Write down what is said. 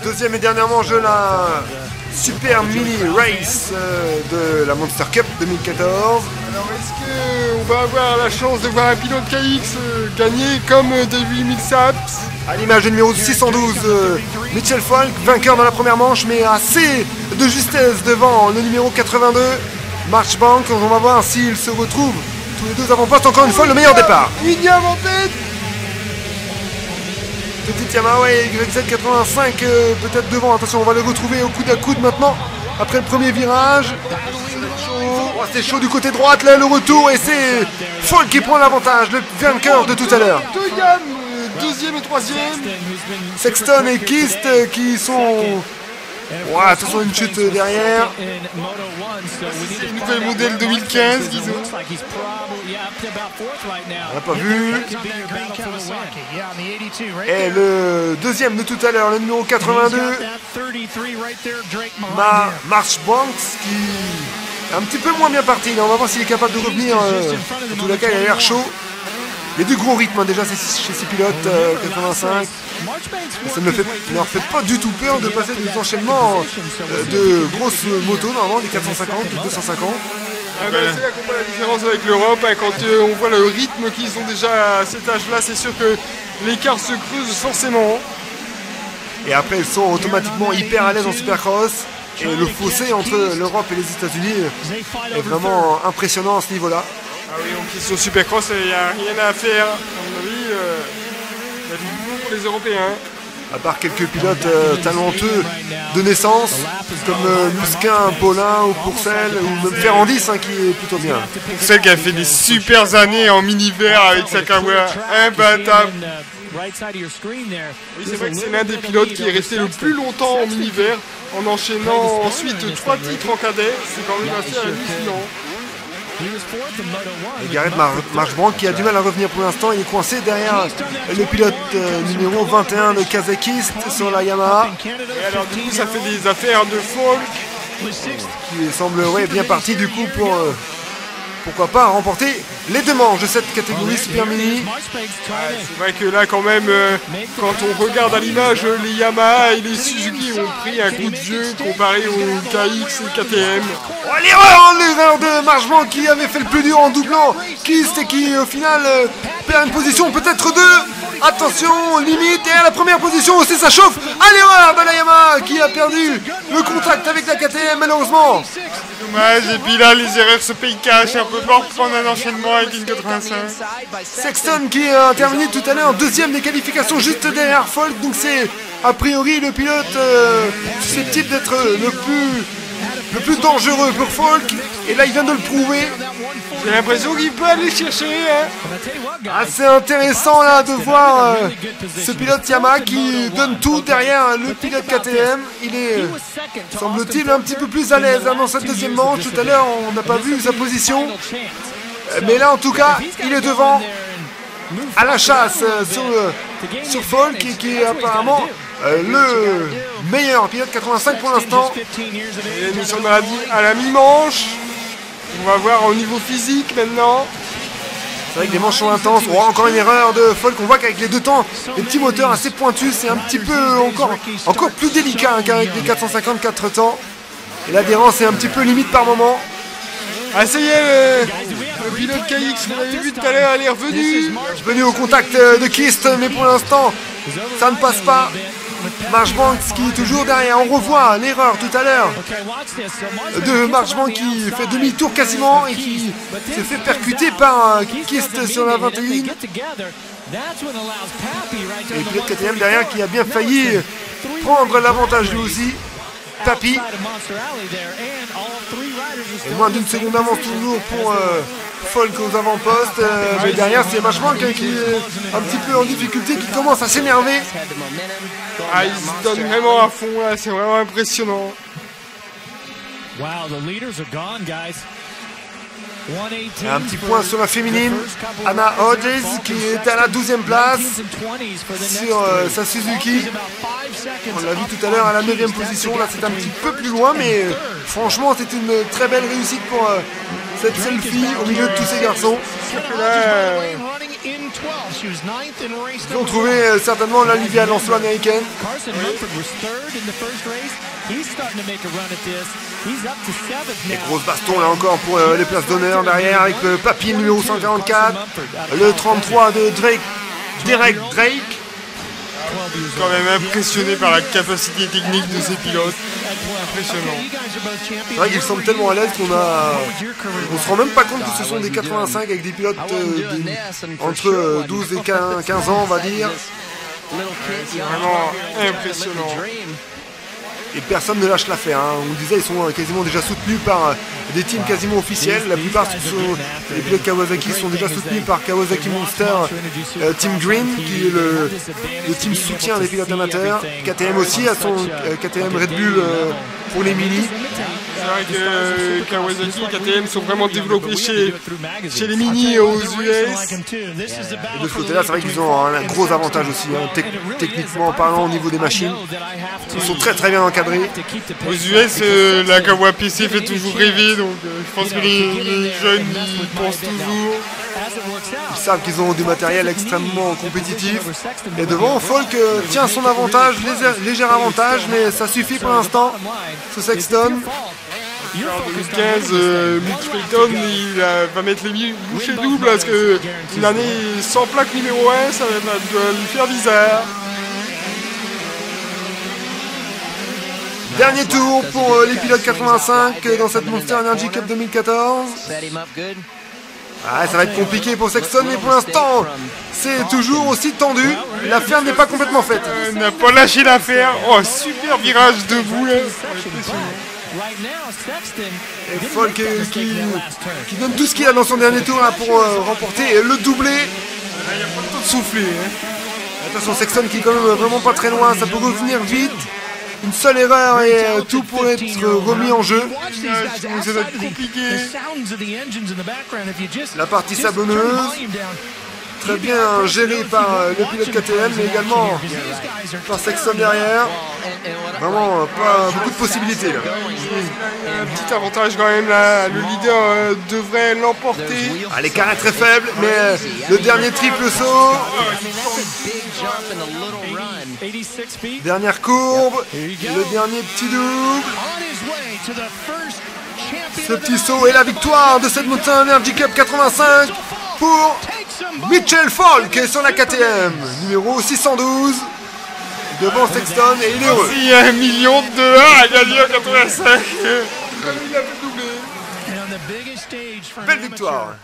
Deuxième et dernière manche de la Super Mini Race de la Monster Cup 2014. Alors est-ce qu'on va avoir la chance de voir un pilote KX gagner comme David Millsaps? À l'image du numéro 612, Mitchell Falk, vainqueur dans la première manche, mais assez de justesse devant le numéro 82, Marchbank. On va voir s'ils se retrouvent tous les deux avant-postes. Encore une fois, le meilleur départ. William en tête. Petite Yamaha YZ85 peut-être devant. Attention, on va le retrouver au coude à coude maintenant. Après le premier virage. Oh, c'est chaud du côté droite, là le retour. Et c'est Falk qui prend l'avantage, le vainqueur de tout à l'heure. Deuxième et troisième. Sexton et Kist qui sont... Ouais, attention, une chute derrière. C'est le nouvel modèle 2015 qu'ils ont. On n'a pas vu. Et le deuxième de tout à l'heure, le numéro 82, Marchbank, qui est un petit peu moins bien parti. Là, on va voir s'il est capable de revenir. En tous les cas, il a l'air chaud. Il y a du gros rythme déjà chez ces pilotes 85. Et ça ne leur fait pas du tout peur de passer des enchaînements de grosses motos, normalement des 450 ou 250. C'est là qu'on voit la différence avec l'Europe. Quand on voit le rythme qu'ils ont déjà à cet âge-là, c'est sûr que l'écart se creuse forcément. Et après, ils sont automatiquement hyper à l'aise en supercross. Et le fossé entre l'Europe et les États-Unis est vraiment impressionnant à ce niveau-là. Ah oui, en question supercross, il n'y a rien à faire. À mon avis, il y a du boulot pour les Européens. À part quelques pilotes talentueux de naissance, comme Lusquin, Paulin ou Pourcel, ou même Ferrandis, qui est plutôt bien. Pourcel qui a fait des super années en mini-vert avec sa Kawa imbattable. Oui, c'est vrai que c'est l'un des pilotes qui est resté le plus longtemps en mini-vert, en enchaînant ensuite 3 titres en cadet. C'est quand même assez hallucinant. Et Garrett Marchbank qui a du mal à revenir pour l'instant, il est coincé derrière le pilote numéro 21 de Kazakist sur la Yamaha. Et alors du coup ça fait des affaires de Falk qui semblerait bien parti du coup pour pourquoi pas remporter les deux manches de cette catégorie Super Mini. C'est vrai que là quand même, quand on regarde à l'image, les Yamaha et les Suzuki ont pris un coup de vieux comparé aux KX et KTM. Oh, l'erreur de Marchbank qui avait fait le plus dur en doublant Kist et qui au final perd une position, peut-être deux. Attention, limite, et à la première position aussi ça chauffe. À l'erreur de la Yamaha qui a perdu le contact avec la KTM malheureusement. Dommage, et puis là les erreurs se payent cash, un peu fort pour prendre un enchaînement avec une 85. Sexton qui a terminé tout à l'heure deuxième des qualifications juste derrière Falk, donc c'est a priori le pilote susceptible d'être le plus dangereux pour Falk, et là il vient de le prouver. J'ai l'impression qu'il peut aller chercher. Hein. C'est intéressant là de voir ce pilote Yamaha qui donne tout derrière le pilote KTM. Il est, semble-t-il, un petit peu plus à l'aise dans cette deuxième manche. Tout à l'heure on n'a pas vu sa position, mais là en tout cas il est devant à la chasse sur Falk qui est apparemment le meilleur pilote 85 pour l'instant. Et nous sommes à la mi-manche. On va voir au niveau physique maintenant. C'est vrai que les manches sont intenses. Oh, encore une erreur de Falk. On voit qu'avec les deux temps, les petits moteurs assez pointus, c'est un petit peu encore plus délicat qu'avec les 450 4 temps. Et l'adhérence est un petit peu limite par moment. Ah ça y est, le pilote KX, vous l'avez vu tout à l'heure, elle est revenue. Venu au contact de Kist, mais pour l'instant, ça ne passe pas. Marchbank qui est toujours derrière. On revoit l'erreur tout à l'heure de Marchbank qui fait demi-tour quasiment et qui se fait percuter par Kist sur la 21. Et le pilote KTM derrière qui a bien failli prendre l'avantage lui aussi. Papi. Et moins d'une seconde d'avance toujours pour Falk aux avant-postes. Mais derrière c'est Marchbank qui est un petit peu en difficulté, qui commence à s'énerver. Ah, il se donne vraiment à fond là, c'est vraiment impressionnant. Et un petit point sur la féminine, Anna Hodges qui est à la 12e place sur sa Suzuki. On l'a vu tout à l'heure à la 9e position, là c'est un petit peu plus loin, mais franchement c'est une très belle réussite pour cette selfie au milieu de tous ces garçons. Là, Ils ont trouvé certainement l'Olivia Lancelot américaine. Et grosse baston là encore pour les places d'honneur derrière avec le papy numéro 144, le 33 de Derek Drake. Je suis quand même impressionné par la capacité technique de ces pilotes. Impressionnant. C'est vrai qu'ils semblent tellement à l'aise qu'on se rend même pas compte que ce sont des 85 avec des pilotes entre 12 et 15 ans, on va dire. C'est vraiment impressionnant. Et personne ne lâche l'affaire. Hein. On disait, ils sont quasiment déjà soutenus par des teams quasiment officiels. La plupart des pilotes Kawasaki sont déjà soutenus par Kawasaki Monster, Team Green, qui est le team soutien des pilotes amateurs. KTM aussi a son KTM Red Bull pour les mini. C'est vrai que Kawasaki et KTM sont vraiment développés chez les mini aux US. Et de ce côté-là, c'est vrai qu'ils ont un gros avantage aussi, hein, techniquement parlant au niveau des machines. Ils sont très très bien encadrés. Aux US, la Kawa PC fait toujours rêver, donc je pense que les jeunes y pensent toujours. Ils savent qu'ils ont du matériel extrêmement compétitif. Et devant, Falk tient son avantage, léger avantage, mais ça suffit pour l'instant. Ce Sexton. En 2015, Mick Payton il va mettre les bouchées doubles parce que une année sans plaque numéro 1, ça va lui faire bizarre. Dernier tour pour les pilotes 85 dans cette Monster Energy Cup 2014. Ah, ça va être compliqué pour Sexton, mais pour l'instant, c'est toujours aussi tendu. L'affaire n'est pas complètement faite. N'a pas lâché l'affaire. Oh, super virage debout là. Et Falk qui donne tout ce qu'il a dans son dernier tour là, pour remporter le doublé. Il n'y a pas le temps de souffler. Hein. Attention, Sexton qui est quand même vraiment pas très loin. Ça peut revenir vite. Une seule erreur et tout pourrait être remis en jeu. Ça va être compliqué. La partie sablonneuse, très bien gérée par le pilote KTM, mais également par Sexton derrière. Vraiment pas beaucoup de possibilités là. Un petit avantage quand même là. Le leader devrait l'emporter. Ah, l'écart est très faible, mais le dernier triple saut. Dernière courbe, le dernier petit double. Ce petit saut et la victoire de cette Monster Energy Cup 85 pour Mitchell Falk sur la KTM, numéro 612, devant Sexton, et il est heureux. Il y a 1 million de $1 à gagner en 85. Comme il a fait doubler. Belle victoire.